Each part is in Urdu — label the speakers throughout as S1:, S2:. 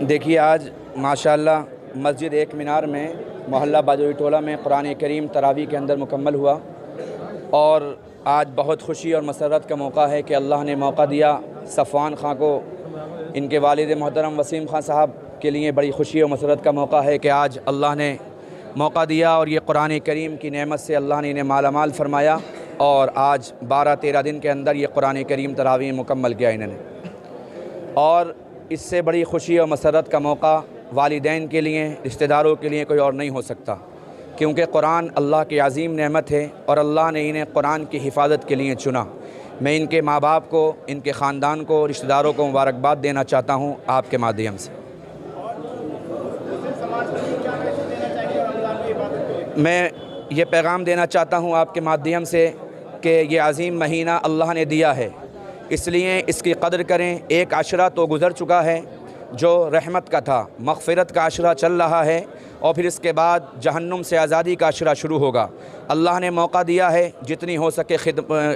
S1: دیکھیے آج ماشاءاللہ مسجد ایک مینار میں محلہ باجوئی ٹولہ میں قرآن کریم تراویح کے اندر مکمل ہوا، اور آج بہت خوشی اور مسرت کا موقع ہے کہ اللہ نے موقع دیا صفوان خان کو، ان کے والد محترم وسیم خان صاحب کے لیے بڑی خوشی اور مسرت کا موقع ہے کہ آج اللہ نے موقع دیا اور یہ قرآن کریم کی نعمت سے اللہ نے انہیں مالا مال فرمایا، اور آج 12-13 دن کے اندر یہ قرآن کریم تراویح مکمل کیا انہوں نے۔ اور اس سے بڑی خوشی اور مسرت کا موقع والدین کے لیے، رشتہ داروں کے لیے کوئی اور نہیں ہو سکتا، کیونکہ قرآن اللہ کی عظیم نعمت ہے اور اللہ نے انہیں قرآن کی حفاظت کے لیے چنا۔ میں ان کے ماں باپ کو، ان کے خاندان کو، رشتہ داروں کو مبارکباد دینا چاہتا ہوں آپ کے مادھیم سے۔ میں یہ پیغام دینا چاہتا ہوں آپ کے مادھیم سے کہ یہ عظیم مہینہ اللہ نے دیا ہے، اس لیے اس کی قدر کریں۔ ایک عشرہ تو گزر چکا ہے جو رحمت کا تھا، مغفرت کا عشرہ چل رہا ہے، اور پھر اس کے بعد جہنم سے آزادی کا عشرہ شروع ہوگا۔ اللہ نے موقع دیا ہے، جتنی ہو سکے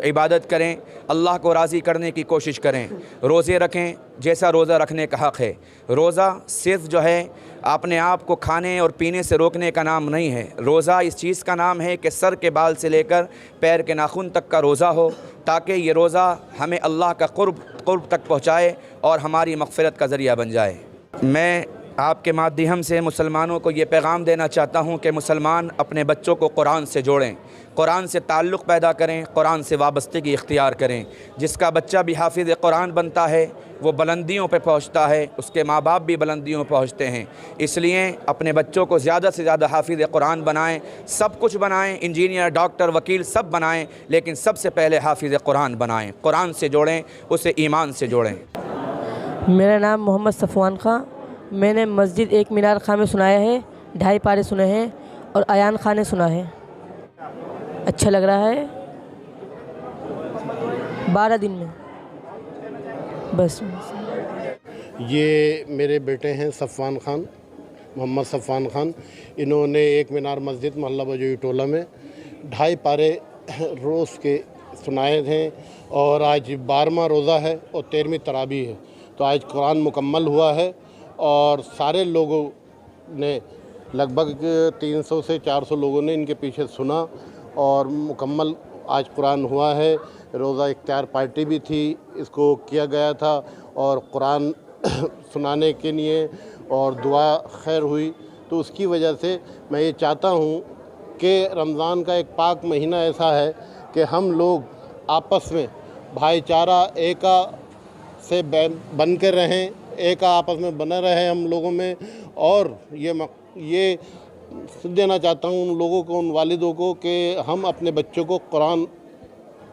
S1: عبادت کریں، اللہ کو راضی کرنے کی کوشش کریں، روزے رکھیں جیسا روزہ رکھنے کا حق ہے۔ روزہ صرف جو ہے اپنے آپ کو کھانے اور پینے سے روکنے کا نام نہیں ہے، روزہ اس چیز کا نام ہے کہ سر کے بال سے لے کر پیر کے ناخن تک کا روزہ ہو، تاکہ یہ روزہ ہمیں اللہ کا قرب تک پہنچائے اور ہماری مغفرت کا ذریعہ بن جائے۔ میں آپ کے مادھیم سے مسلمانوں کو یہ پیغام دینا چاہتا ہوں کہ مسلمان اپنے بچوں کو قرآن سے جوڑیں، قرآن سے تعلق پیدا کریں، قرآن سے وابستگی اختیار کریں۔ جس کا بچہ بھی حافظ قرآن بنتا ہے وہ بلندیوں پہ پہنچتا ہے، اس کے ماں باپ بھی بلندیوں پہ پہنچتے ہیں۔ اس لیے اپنے بچوں کو زیادہ سے زیادہ حافظ قرآن بنائیں، سب کچھ بنائیں، انجینئر، ڈاکٹر، وکیل سب بنائیں، لیکن سب سے پہلے حافظ قرآن بنائیں، قرآن سے جوڑیں، اسے ایمان سے جوڑیں۔
S2: میرا نام محمد صفوان خان، میں نے مسجد ایک مینار خاں میں سنایا ہے، 2.5 پارے سنے ہیں اور ایان خان نے سنا ہے۔ اچھا لگ رہا ہے 12 دن میں بس۔
S3: یہ میرے بیٹے ہیں صفوان خان، محمد صفوان خان، انہوں نے ایک مینار مسجد محلہ باجوئی ٹولہ میں 2.5 پارے روز کے سنائے تھے، اور آج 12واں روزہ ہے اور 13ویں تراویح ہے، تو آج قرآن مکمل ہوا ہے، اور سارے لوگوں نے لگ بھگ 300 سے 400 لوگوں نے ان کے پیچھے سنا، اور مکمل آج قرآن ہوا ہے۔ روزہ اختیار پارٹی بھی تھی، اس کو کیا گیا تھا، اور قرآن سنانے کے لیے اور دعا خیر ہوئی، تو اس کی وجہ سے میں یہ چاہتا ہوں کہ رمضان کا ایک پاک مہینہ ایسا ہے کہ ہم لوگ آپس میں بھائی چارہ ایکا سے بن کر رہیں، ایک آپس میں بنا رہے ہم لوگوں میں۔ اور یہ دینا چاہتا ہوں ان لوگوں کو، ان والدوں کو، کہ ہم اپنے بچوں کو قرآن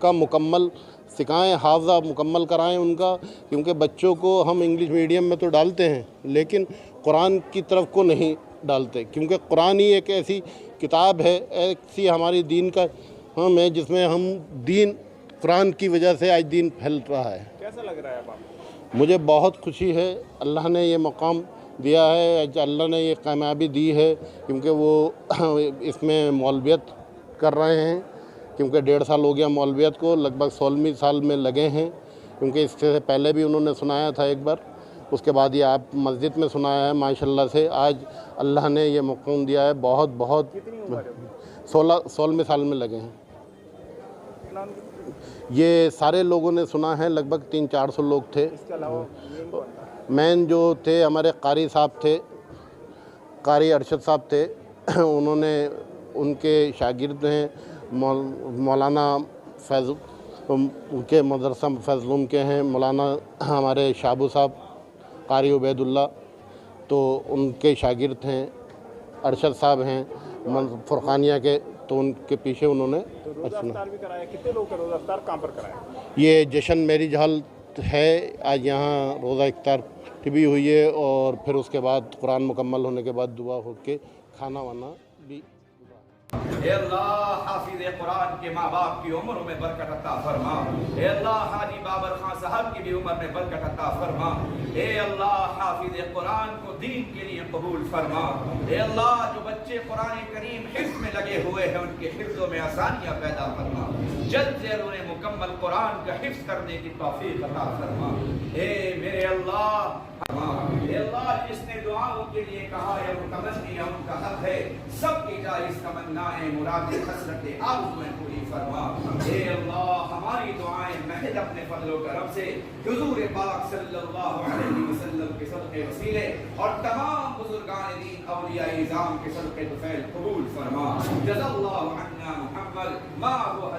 S3: کا مکمل سکھائیں، حافظہ مکمل کرائیں ان کا، کیونکہ بچوں کو ہم انگلش میڈیم میں تو ڈالتے ہیں لیکن قرآن کی طرف کو نہیں ڈالتے، کیونکہ قرآن ہی ایک ایسی کتاب ہے، ایسی ہماری دین کا ہم ہے جس میں ہم دین، قرآن کی وجہ سے آج دین پھیل رہا ہے۔
S1: کیسا لگ رہا ہے آپ؟
S3: مجھے بہت خوشی ہے، اللہ نے یہ مقام دیا ہے، اللہ نے یہ کامیابی دی ہے، کیونکہ وہ اس میں مولویت کر رہے ہیں، کیونکہ 1.5 سال ہو گیا مولویت کو، لگ بھگ 16ویں سال میں لگے ہیں، کیونکہ اس سے پہلے بھی انہوں نے سنایا تھا ایک بار، اس کے بعد یہ آپ مسجد میں سنایا ہے ماشاءاللہ سے۔ آج اللہ نے یہ مقام دیا ہے، بہت 16ویں سال میں لگے ہیں۔ یہ سارے لوگوں نے سنا ہے، لگ بھگ 300-400 لوگ تھے۔ مین جو تھے ہمارے قاری صاحب تھے، قاری ارشد صاحب تھے، انہوں نے، ان کے شاگرد ہیں مولانا فیض، ان کے مدرسہ فیضلوم کے ہیں مولانا ہمارے شابو صاحب، قاری عبید اللہ، تو ان کے شاگرد ہیں، ارشد صاحب ہیں فرقانیہ کے، تو ان کے پیچھے انہوں نے
S4: روزہ افطار بھی کرایا۔ کتنے لوگ کا روزہ افطار کہاں پر کرایا؟
S3: یہ جشن میرج ہال ہے، آج یہاں روزہ افطار بھی ہوئی ہے، اور پھر اس کے بعد قرآن مکمل ہونے کے بعد دعا ہو کے کھانا وانا بھی۔
S1: اے اللہ حافظ قرآن کے ماں باپ کی عمر میں برکت عطا فرما، اے اللہ حاجی بابر خان صاحب کی بھی عمر میں برکت عطا فرما، اے اللہ حافظ قرآن کو دین کے لیے قبول فرما، اے اللہ جو بچے قرآن کریم حفظ میں لگے ہوئے ہیں ان کے حفظوں میں آسانیاں پیدا فرما، جلد سے انہیں مکمل قرآن کا حفظ کرنے کی توفیق عطا فرما، اے میرے اللہ، اے اللہ جس نے دعاؤں کے لیے کہا ہے وہ تمنیاں ان کا حق ہے، سب کی جائز تمنائیں مرادیں حسرتیں آرزویں پوری فرما۔ اے اللہ ہماری دعائیں محض اپنے فضل و کرم سے حضور پاک صلی اللہ علیہ وسلم کے صدقے وسیلے اور تمام بزرگان دین اولیاء اعظام کے صدقے طفیل قبول فرما۔ جزا اللہ عنا محمد ما هو